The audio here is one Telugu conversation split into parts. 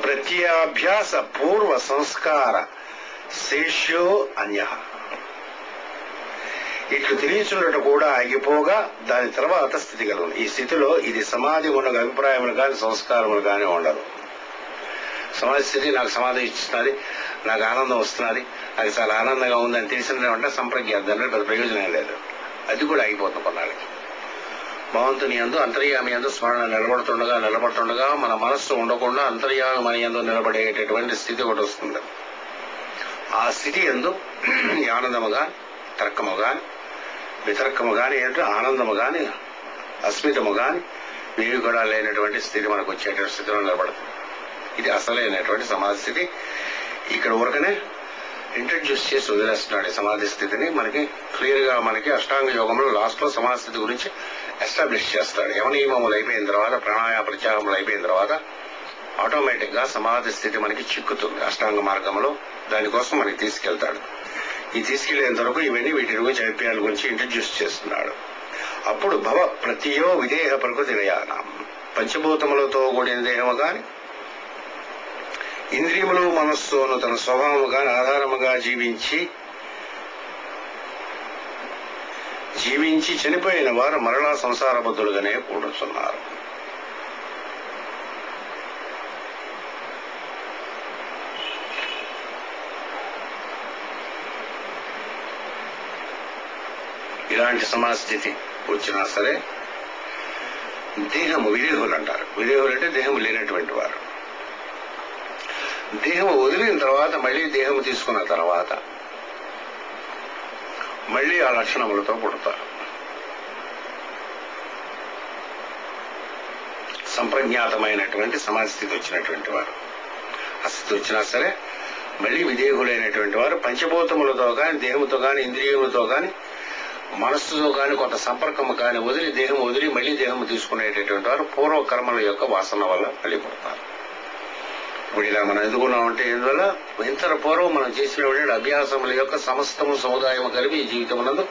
ప్రత్యభ్యాస పూర్వ సంస్కార శేష్యో అన్య. ఇట్లు తిరిగిచున్నట కూడా ఆగిపోగా దాని తర్వాత స్థితి కలుగును. ఈ స్థితిలో ఇది సమాధి ఉన్న అభిప్రాయములు కానీ సంస్కారములు కానీ ఉండదు. సమాధి స్థితి నాకు సమాధి ఇస్తున్నది, నాకు ఆనందం వస్తున్నది, నాకు చాలా ఆనందంగా ఉందని తెలిసినటువంటి సంప్రజ్ఞ, దాని పెద్ద ప్రయోజనం లేదు. అది కూడా ఆగిపోతుంది కొన్నాళ్ళకి. భగవంతుని యందు అంతర్యామి యందు స్మరణ నిలబడుతుండగా మన మనస్సు ఉండకుండా అంతర్యామి మన యందు నిలబడేటటువంటి స్థితి ఒకటి వస్తుంది. ఆ స్థితి యందు ఆనందము గాని తర్కము గాని వితర్కము గాని ఏంటో ఆనందము గాని అస్మితము గాని ఇవి కూడా లేనటువంటి స్థితి మనకు వచ్చేటువంటి స్థితిలో నిలబడుతుంది. ఇది అసలైనటువంటి సమాధి స్థితి. ఇక్కడ ఊరకనే ఇంట్రడ్యూస్ చేసి వదిలేస్తున్నాడు ఈ సమాధి స్థితిని. మనకి క్లియర్ గా మనకి అష్టాంగ యోగంలో లాస్ట్ లో సమాధి స్థితి గురించి ఎస్టాబ్లిష్ చేస్తాడు. యమనియమములు అయిపోయిన తర్వాత ప్రాణాయామ ప్రత్యాహారములు అయిపోయిన తర్వాత ఆటోమేటిక్ గా సమాధి స్థితి మనకి చిక్కుతుంది అష్టాంగ మార్గంలో. దానికోసం మనకి తీసుకెళ్తాడు. ఈ తీసుకెళ్లేంత వరకు ఇవన్నీ వీటి గురించి అభిప్రాయాల గురించి ఇంట్రడ్యూస్ చేస్తున్నాడు. అప్పుడు భవ ప్రతియో విదేహ ప్రకృతి లయానం. పంచభూతములతో కూడిన దేహము గాని ఇంద్రియములు మనస్సును తన స్వభావము గాని ఆధారముగా జీవించి చనిపోయిన వారు మరలా సంసార బద్ధులుగానే కూడుతున్నారు. ఇలాంటి సమాస్థితి వచ్చినా సరే దేహము విదేహులు అంటారు. విదేహులు అంటే దేహం లేనటువంటి వారు. దేహం వదిలిన తర్వాత మళ్ళీ దేహం తీసుకున్న తర్వాత మళ్ళీ ఆ లక్షణములతో పుడతారు. సంప్రజ్ఞాతమైనటువంటి సమాధి స్థితి వచ్చినటువంటి వారు. ఆ స్థితి వచ్చినా సరే మళ్ళీ విదేహులైనటువంటి వారు పంచభూతములతో కానీ దేహముతో కానీ ఇంద్రియములతో కానీ మనస్సుతో కానీ కొంత సంపర్కము కానీ వదిలి దేహం వదిలి మళ్ళీ దేహం తీసుకునేటటువంటి వారు పూర్వకర్మల యొక్క వాసన వల్ల మళ్ళీ పుడతారు. ఇప్పుడు ఇలా మనం ఎదుగున్నామంటే ఎందువల్ల ఇంత పూర్వం మనం చేసినటువంటి అభ్యాసముల యొక్క సమస్తము సముదాయము కలిపి ఈ జీవితమునందు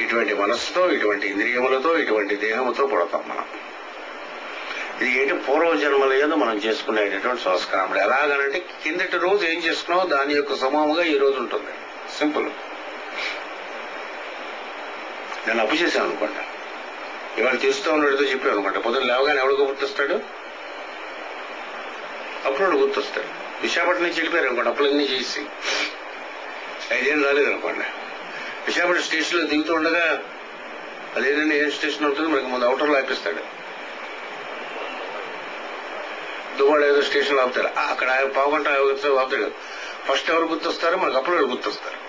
ఇటువంటి మనస్సుతో ఇటువంటి ఇంద్రియములతో ఇటువంటి దేహముతో పుడతాం మనం. ఇది ఏంటి పూర్వజన్మల యందు మనం చేసుకునేటటువంటి సంస్కారములు. ఎలాగనంటే కిందటి రోజు ఏం చేసుకున్నామో దాని యొక్క సమూహంగా ఈ రోజు ఉంటుంది. సింపుల్. నేను అప్పు చేశాను అనుకోండి, ఇవాళ తీస్తూ ఉన్నడితో చెప్పాను అనుకోండి, పొద్దున్న లేవగానే ఎవడికో గుర్తొస్తాడు, అప్పుడు గుర్తొస్తాడు. విశాఖపట్నం నుంచి వెళ్ళిపోయారు అనుకోండి, అప్పులన్నీ చేసి 5 ఏళ్ళు రాలేదనుకోండి, విశాఖపట్నం స్టేషన్ లో దిగుతూ ఉండగా అదేంటంటే ఏం స్టేషన్ అవుతుంది మనకి ముందు అవుటర్లో ఆపిస్తాడు. దువ్వాడ ఏదో స్టేషన్ లో ఆపుతాడు, అక్కడ పావుగంట ఆపుతాడు. ఫస్ట్ ఎవరు గుర్తొస్తారు? మనకు అప్పుడు గుర్తొస్తారు.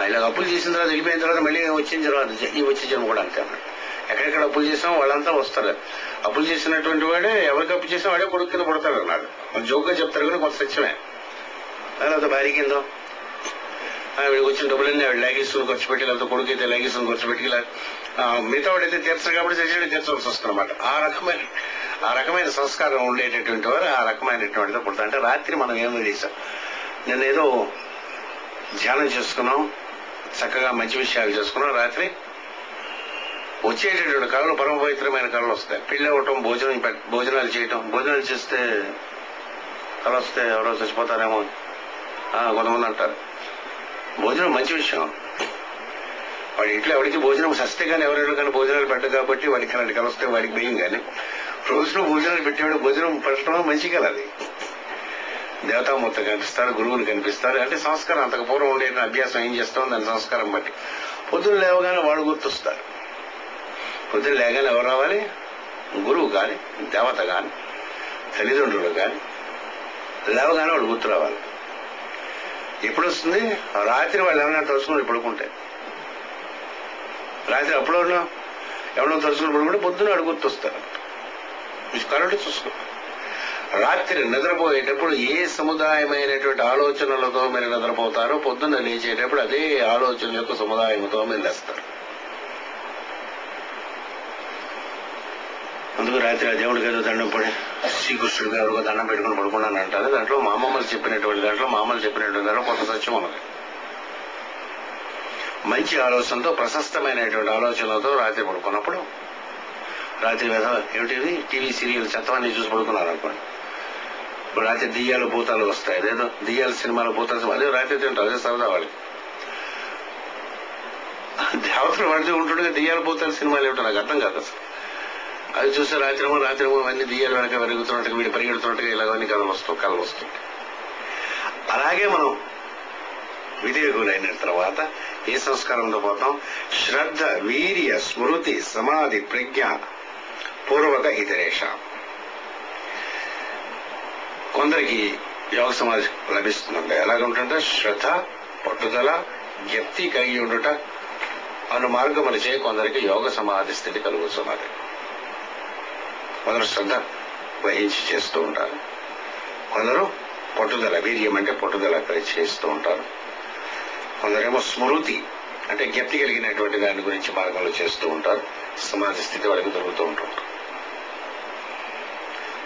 ఇలా అప్పులు చేసిన తర్వాత వెళ్ళిపోయిన తర్వాత మళ్ళీ వచ్చిన తర్వాత ఈ వచ్చే జన్మ కూడా అంతే అన్నమాట. ఎక్కడెక్కడ అప్పులు చేసామో వాళ్ళంతా వస్తారు. అప్పులు చేసినటువంటి వాడే ఎవరికి అప్పు చేసినా వాడే కొడుకు కింద పడతాడు అన్నాడు. జోక్గా చెప్తారు కానీ కొంత సత్యమే. లేకపోతే భార్య కింద వీడికి వచ్చిన డబ్బులన్నీ ఆవిడ లాగేసుకుని ఖర్చు పెట్టి, లేకపోతే కొడుకు అయితే లాగేసుకుని ఖర్చు పెట్టి, మిగతా వాడైతే తీర్చరు కాబట్టి చచ్చి తీర్చవలసి వస్తుంది అనమాట. ఆ రకమైన సంస్కారం ఉండేటటువంటి వారు ఆ రకమైనటువంటిదో పుడతారు. అంటే రాత్రి మనం ఏమో చేసాం, నేనేదో ధ్యానం చేసుకున్నాం, చక్కగా మంచి విషయాలు చేసుకున్నాం. రాత్రి వచ్చేటటువంటి కళలు పరమ పవిత్రమైన కళలు వస్తాయి. పెళ్లి అవ్వటం, భోజనాలు చేయటం. భోజనాలు చేస్తే కళ వస్తే ఎవరో చచ్చిపోతారేమో కొంతమంది అంటారు. భోజనం మంచి విషయం. వాడి ఇంట్లో ఎవరికి భోజనం సస్తే కానీ ఎవరైనా కానీ భోజనాలు పెట్టదు కాబట్టి వాడికి అలాంటి కళ వస్తే వాడికి భయం. కానీ రోజులో భోజనాలు పెట్టేవాడు భోజనం పెట్టడం మంచి కళ. అది దేవతామూర్తి కనిపిస్తారు, గురువుని కనిపిస్తారు. అంటే సంస్కారం అంతకు పూర్వం ఉండే అభ్యాసం ఏం చేస్తాం దాని సంస్కారం బట్టి పొద్దున్న లేవగానే వాడు గుర్తొస్తారు. పొద్దున్న లేవగానే ఎవరు రావాలి? గురువు కానీ, దేవత కానీ, తల్లిదండ్రులు కానీ లేవగానే వాడు గుర్తు రావాలి. ఎప్పుడు వస్తుంది? రాత్రి వాళ్ళు ఎవరైనా తలుచుకుని పడుకుంటే, రాత్రి అప్పుడు ఎవరైనా తలుచుకుని పడుకుంటే పొద్దున్న వాడు గుర్తొస్తారు. కరెంట్ చూసుకో. రాత్రి నిద్రపోయేటప్పుడు ఏ సముదాయమైనటువంటి ఆలోచనలతో మీరు నిద్రపోతారో పొద్దున్న లేచేటప్పుడు అదే ఆలోచన యొక్క సముదాయంతో మీరు లేస్తారు. అందుకు రాత్రి ఆ దేవుడికి ఏదో దండం పడి శ్రీకృష్ణుడికి ఎవరికో దండం పెట్టుకుని పడుకున్నాను అంటారు. దాంట్లో మా అమ్మమ్మలు చెప్పినటువంటి దాంట్లో కొంత సత్యం ఉన్నది. మంచి ఆలోచనతో ప్రశస్తమైనటువంటి ఆలోచనలతో రాత్రి పడుకున్నప్పుడు రాత్రి ఏమిటి టీవీ సీరియల్ చెత్తవన్నీ చూసి పడుకున్నారు అనుకోండి. ఇప్పుడు రాత్రి దెయ్యాలు భూతాలు వస్తాయి, అదేదో దెయ్యాల సినిమాలు భూతాలు అదే రాత్రి తింటారు, అదే సరదా వాళ్ళకి. దేవతలు పడితే ఉంటుండగా దెయ్యాల భూతాల సినిమాలు ఏమిటో నాకు అర్థం కాదు అసలు. అది చూస్తే రాత్రిమో అన్ని దెయ్యాలు వెనక పెరుగుతున్నట్టుగా వీడు పరిగెడుతున్నట్టుగా ఇలాగన్నీ కళలు వస్తుంది. అలాగే మనం విధేయులైన తర్వాత ఏ సంస్కారంతో పోతాం? శ్రద్ధ, వీర్య, స్మృతి, సమాధి, ప్రజ్ఞ, పూర్వక ఇతరేష. కొందరికి యోగ సమాధి లభిస్తుందంటే ఎలాగుంటుంటే శ్రద్ధ, పట్టుదల, జ్ఞప్తి కలిగి ఉండుట అను మార్గములచే కొందరికి యోగ సమాధి స్థితి కలుగుతున్నది. కొందరు శ్రద్ధ వహించి చేస్తూ ఉంటారు, కొందరు పట్టుదల, వీర్యం అంటే పట్టుదల చేస్తూ ఉంటారు, కొందరేమో స్మృతి అంటే జ్ఞప్తి కలిగినటువంటి దాని గురించి మార్గంలో చేస్తూ ఉంటారు. సమాధి స్థితి వాళ్ళకి దొరుకుతూ ఉంటుంది.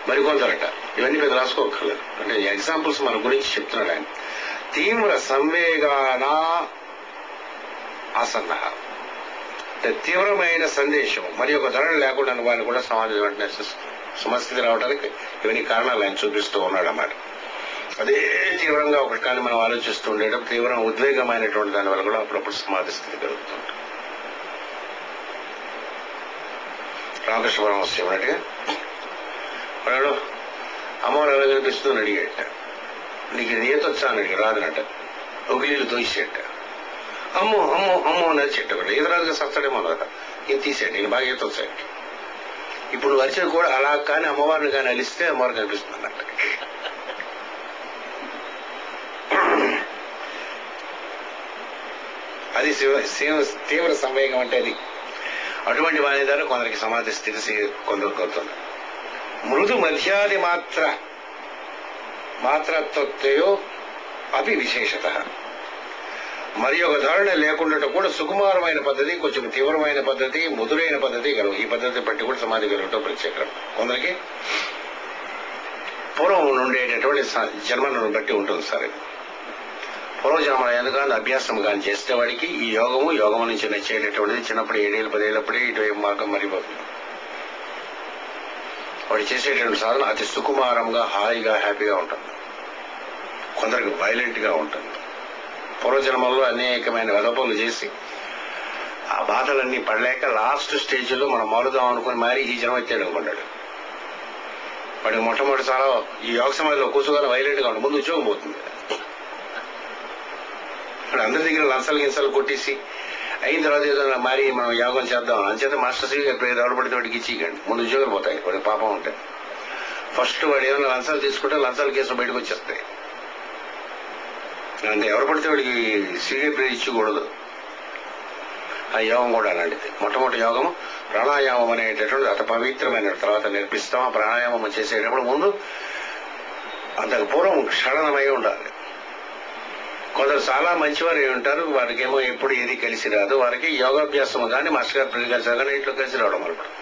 మరికొందరట ఇవన్నీ పెద్ద రాసుకోకర్లేదు, అంటే ఎగ్జాంపుల్స్ మన గురించి చెప్తున్నాడు ఆయన. తీవ్ర సంవేగాన ఆసన్న అంటే తీవ్రమైన సందేశం మరి ఒక ధరణ లేకుండా వాళ్ళు కూడా సమాధి వెంటనే సమస్థితి రావడానికి ఇవన్నీ కారణాలు ఆయన చూపిస్తూ ఉన్నాడు అన్నమాట. అదే తీవ్రంగా ఒకటి కానీ మనం ఆలోచిస్తూ ఉండేటప్పుడు తీవ్రం ఉద్వేగమైనటువంటి దాని వల్ల కూడా అప్పుడప్పుడు సమాధి స్థితి కలుగుతుంది. రామకృష్ణ పరమహంస చెప్పినట్టుగా వాడు అమ్మవారు ఎలా కనిపిస్తుందని అడిగాట. నీకు ఈత వచ్చా అని అడిగి రాదనట. ఒక నీళ్ళు తోసేట. అమ్మో అమ్మో అమ్మో అనేది చెట్టు ఒకటి ఈత రాజుగా సస్తాడేమో కదా, ఈయన తీసేట. ఈయన బాగా ఈత వచ్చాయి. ఇప్పుడు వచ్చేది కూడా అలా కానీ అమ్మవారిని కానీ అలిస్తే అమ్మవారు కనిపిస్తుంది అన్నట్టు. అది తీవ్ర సంవేగం అంటే అది. అటువంటి వారి ద్వారా కొందరికి సమాధి స్థితి కొందరికి అవుతుంది. మృదు మధ్యాది మాత్రత్వయో అవి విశేషత. మరి ఒక ధారణ లేకుండా కూడా సుకుమారమైన పద్ధతి, కొంచెం తీవ్రమైన పద్ధతి, మధురైన పద్ధతి కలవు. ఈ పద్ధతి బట్టి కూడా సమాధి కలగటం ప్రత్యేకం. కొందరికి పూర్వం ఉండేటటువంటి జన్మలను బట్టి ఉంటుంది సార్. పూర్వజన్మ ఎందుకంటే అభ్యాసం కానీ చేస్తే వాడికి ఈ యోగము నుంచి నచ్చేటటువంటిది చిన్నప్పుడు 7 ఏళ్ళు 10 ఏళ్ళప్పుడే ఇటువైపు మార్గం మరిపోతుంది. వాడు చేసేటువంటి సాధన అతి సుకుమారంగా, హాయిగా, హ్యాపీగా ఉంటుంది. కొందరికి వైలెంట్ గా ఉంటుంది. పూర్వజన్మల్లో అనేకమైన వెదపలు చేసి ఆ బాధలన్నీ పడలేక లాస్ట్ స్టేజ్ లో మనం మారుదాం అనుకుని మారి ఈ జన్మ ఎత్తాడు అనుకున్నాడు. వాడికి మొట్టమొదటిసారి ఈ యోగ సమాధిలో కూర్చోగానే వైలెంట్ గా ఉంటుంది. ముందు ఉద్యోగం పోతుంది. ఇప్పుడు అందరి దగ్గర లంచాలు కొట్టేసి అయిన తర్వాత ఏదో మారి మనం యోగం చేద్దాం అంచేత మాస్టర్ శ్రీ గారు ఎవరు పడితే వాడికి ఇచ్చికండి. ముందు ఉద్యోగాలు పోతాయి. వాడికి పాపం ఉంటాయి. ఫస్ట్ వాడు ఏమైనా లంచాలు తీసుకుంటే లంచాల కేసులు బయటకు వచ్చేస్తాయి. అంటే ఎవరు పడితే వాడికి శ్రీగా పేరు ఇచ్చకూడదు. ఆ యోగం కూడా అలాంటిది. మొట్టమొదటి యోగము ప్రాణాయామం అనేటటువంటి అతి పవిత్రమైన తర్వాత నేర్పిస్తాం. ఆ ప్రాణాయామం చేసేటప్పుడు ముందు అంతకు పూర్వం క్షరణమై ఉండాలి. కొందరు చాలా మంచివారు ఉంటారు, వారికి ఏమో ఎప్పుడు ఏది కలిసి రాదు. వారికి యోగాభ్యాసం కానీ మాస్టర్ గారు ప్రియ కలిసి కానీ ఇంట్లో కలిసి రావడం మొదలుపడుతుంది.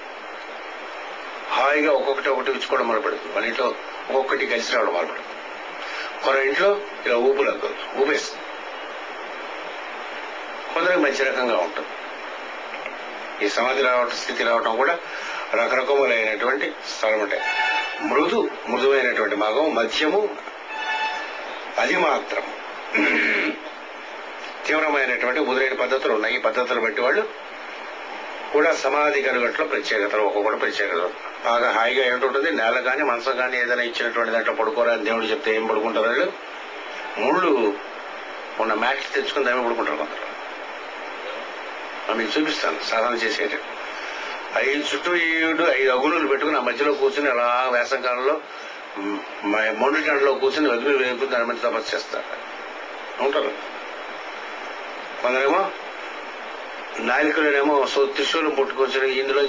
హాయిగా ఒకటి ఇచ్చుకోవడం మొదలుపడుతుంది. మన ఇంట్లో ఒక్కొక్కటి కలిసి రావడం మొదలుపడుతుంది. కొందరు ఇంట్లో ఇలా ఊపేస్తుంది. కొందరికి మంచి రకంగా ఉంటుంది. ఈ సమాధి స్థితి రావటం కూడా రకరకములైనటువంటి స్థలం ఉంటాయి. మృదువైనటువంటి భాగం, మధ్యము, అది మాత్రం తీవ్రమైనటువంటి ముదురైన పద్ధతులు ఉన్నాయి. ఈ పద్ధతులు బట్టి వాళ్ళు కూడా సమాధి కలుగట్లో ప్రత్యేకతలు ఒక్కొక్కటి ప్రత్యేకతలు. బాగా హాయిగా ఏంటుంటుంది, నేల కానీ మనసు కానీ ఏదైనా ఇచ్చినటువంటి దాంట్లో పడుకోరా అని దేవుడు చెప్తే ఏం పడుకుంటారు వాళ్ళు? ముళ్ళు ఉన్న మ్యాట్లు తెచ్చుకుని దాన్ని పడుకుంటారు కొందరు. మీకు చూపిస్తాను సాధన చేసేది. 5 చుట్టూ 5 అగులులు పెట్టుకుని ఆ మధ్యలో కూర్చుని అలా వేసంకాలంలో మొండి గంటలో కూర్చుని వదిలి వేపు దాని మీద తపస్సు చేస్తారు ఉంటారు. కొందరేమో నాయకులనేమో త్రిశూలం పుట్టుకొచ్చి ఇందులో